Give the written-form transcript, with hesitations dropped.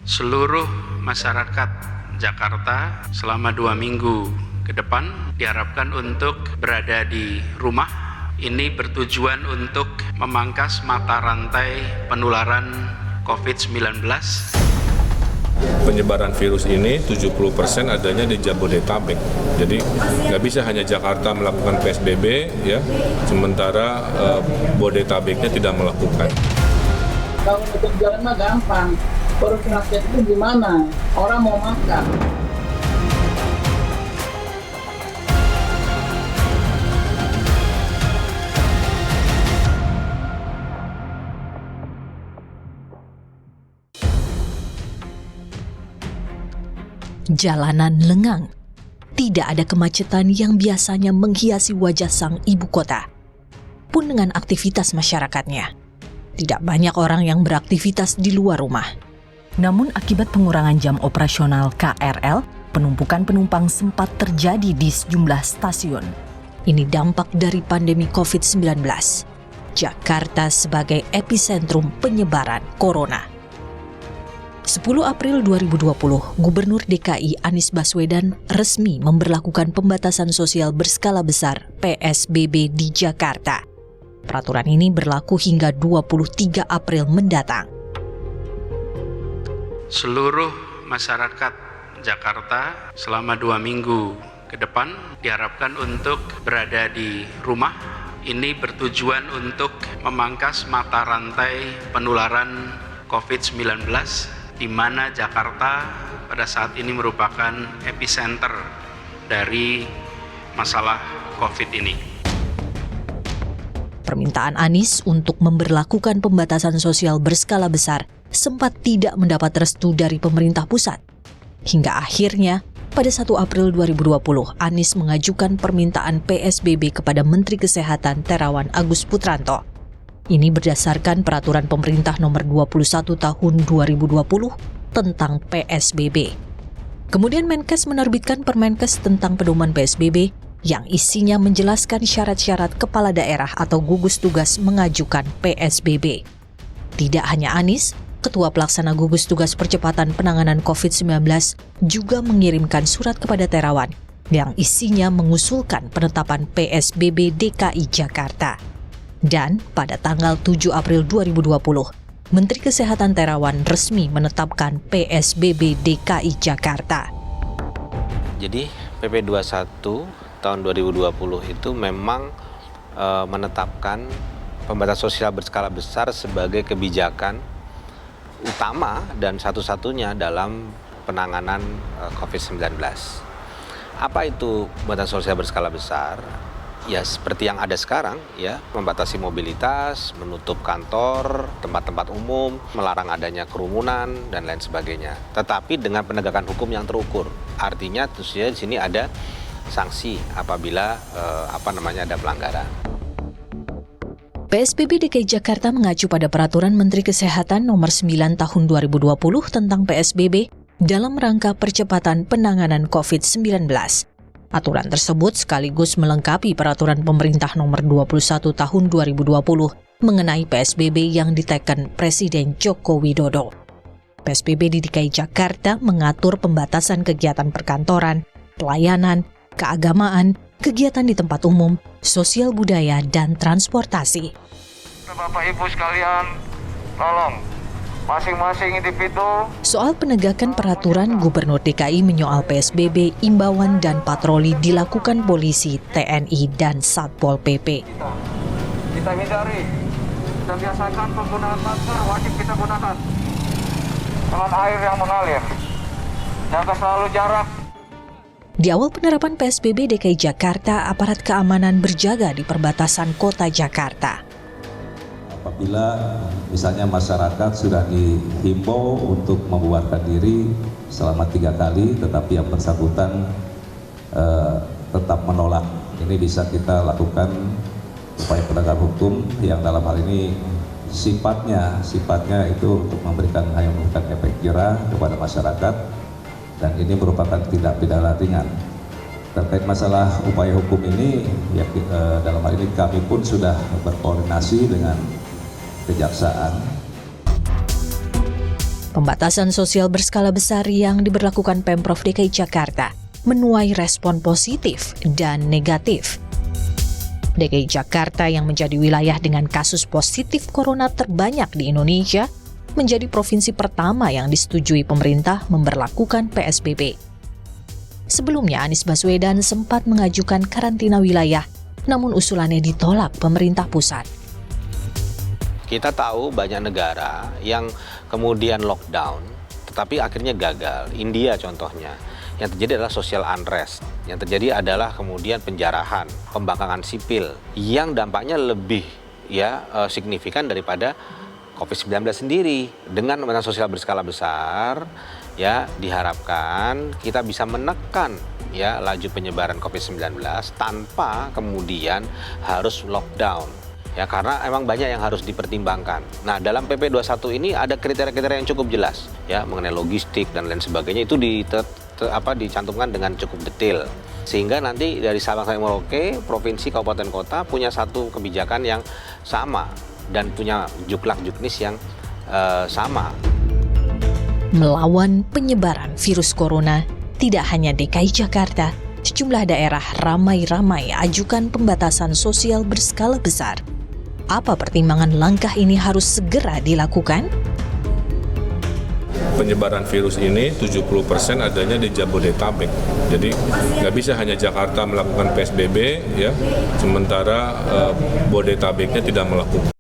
Seluruh masyarakat Jakarta selama 2 minggu ke depan diharapkan untuk berada di rumah. Ini bertujuan untuk memangkas mata rantai penularan COVID-19. Penyebaran virus ini 70% adanya di Jabodetabek. Jadi nggak bisa hanya Jakarta melakukan PSBB, ya, sementara Bodetabeknya tidak melakukan. Kalau untuk jalan mah gampang. Perut rakyat itu gimana? Orang mau makan. Jalanan lengang. Tidak ada kemacetan yang biasanya menghiasi wajah sang ibu kota. Pun dengan aktivitas masyarakatnya. Tidak banyak orang yang beraktivitas di luar rumah. Namun akibat pengurangan jam operasional KRL, penumpukan penumpang sempat terjadi di sejumlah stasiun. Ini dampak dari pandemi COVID-19. Jakarta sebagai epicentrum penyebaran corona. 10 April 2020, Gubernur DKI Anies Baswedan resmi memberlakukan pembatasan sosial berskala besar PSBB di Jakarta. Peraturan ini berlaku hingga 23 April mendatang. Seluruh masyarakat Jakarta selama 2 minggu ke depan diharapkan untuk berada di rumah. Ini bertujuan untuk memangkas mata rantai penularan COVID-19, di mana Jakarta pada saat ini merupakan epicenter dari masalah COVID ini. Permintaan Anies untuk memberlakukan pembatasan sosial berskala besar sempat tidak mendapat restu dari pemerintah pusat. Hingga akhirnya, pada 1 April 2020, Anies mengajukan permintaan PSBB kepada Menteri Kesehatan Terawan Agus Putranto. Ini berdasarkan Peraturan Pemerintah Nomor 21 Tahun 2020 tentang PSBB. Kemudian Menkes menerbitkan Permenkes tentang pedoman PSBB yang isinya menjelaskan syarat-syarat kepala daerah atau gugus tugas mengajukan PSBB. Tidak hanya Anies, Ketua Pelaksana Gugus Tugas Percepatan Penanganan COVID-19 juga mengirimkan surat kepada Terawan yang isinya mengusulkan penetapan PSBB DKI Jakarta. Dan pada tanggal 7 April 2020, Menteri Kesehatan Terawan resmi menetapkan PSBB DKI Jakarta. Jadi PP 21 tahun 2020 itu memang menetapkan pembatasan sosial berskala besar sebagai kebijakan utama dan satu-satunya dalam penanganan COVID-19. Apa itu pembatasan sosial berskala besar? Ya seperti yang ada sekarang, ya, membatasi mobilitas, menutup kantor, tempat-tempat umum, melarang adanya kerumunan dan lain sebagainya. Tetapi dengan penegakan hukum yang terukur. Artinya tentunya di sini ada sanksi apabila ada pelanggaran. PSBB DKI Jakarta mengacu pada Peraturan Menteri Kesehatan Nomor 9 Tahun 2020 tentang PSBB dalam rangka percepatan penanganan COVID-19. Aturan tersebut sekaligus melengkapi Peraturan Pemerintah Nomor 21 Tahun 2020 mengenai PSBB yang diteken Presiden Joko Widodo. PSBB di DKI Jakarta mengatur pembatasan kegiatan perkantoran, pelayanan, keagamaan, kegiatan di tempat umum, sosial budaya, dan transportasi. Bapak Ibu sekalian, tolong masing-masing individu. Soal penegakan peraturan Gubernur DKI menyoal PSBB, imbauan dan patroli dilakukan polisi, TNI, dan Satpol PP. Kita hindari dan biasakan penggunaan masker, wajib kita gunakan. Dengan air yang mengalir. Jaga selalu jarak. Di awal penerapan PSBB DKI Jakarta, aparat keamanan berjaga di perbatasan kota Jakarta. Apabila misalnya masyarakat sudah dihimbau untuk membubarkan diri selama 3 kali, tetapi yang bersangkutan tetap menolak, ini bisa kita lakukan upaya penegakan hukum yang dalam hal ini sifatnya itu untuk memberikan efek jera kepada masyarakat. Dan ini merupakan tindak pidana ringan. Terkait masalah upaya hukum ini, ya, dalam hal ini kami pun sudah berkoordinasi dengan Kejaksaan. Pembatasan sosial berskala besar yang diberlakukan Pemprov DKI Jakarta menuai respon positif dan negatif. DKI Jakarta yang menjadi wilayah dengan kasus positif corona terbanyak di Indonesia menjadi provinsi pertama yang disetujui pemerintah memberlakukan PSBB. Sebelumnya Anies Baswedan sempat mengajukan karantina wilayah, namun usulannya ditolak pemerintah pusat. Kita tahu banyak negara yang kemudian lockdown, tetapi akhirnya gagal. India contohnya. Yang terjadi adalah social unrest. Yang terjadi adalah kemudian penjarahan, pembangkangan sipil, yang dampaknya lebih signifikan daripada COVID-19 sendiri. Dengan pembatasan sosial berskala besar, diharapkan kita bisa menekan laju penyebaran COVID-19 tanpa kemudian harus lockdown. Karena emang banyak yang harus dipertimbangkan. Nah, dalam PP 21 ini ada kriteria-kriteria yang cukup jelas mengenai logistik dan lain sebagainya, itu dicantumkan dengan cukup detail. Sehingga nanti dari Sabang sampai Merauke, provinsi, kabupaten, kota punya satu kebijakan yang sama dan punya juklak-juknis yang sama. Melawan penyebaran virus corona, tidak hanya DKI Jakarta, sejumlah daerah ramai-ramai ajukan pembatasan sosial berskala besar. Apa pertimbangan langkah ini harus segera dilakukan? Penyebaran virus ini 70% adanya di Jabodetabek. Jadi nggak bisa hanya Jakarta melakukan PSBB, sementara Bodetabeknya tidak melakukan.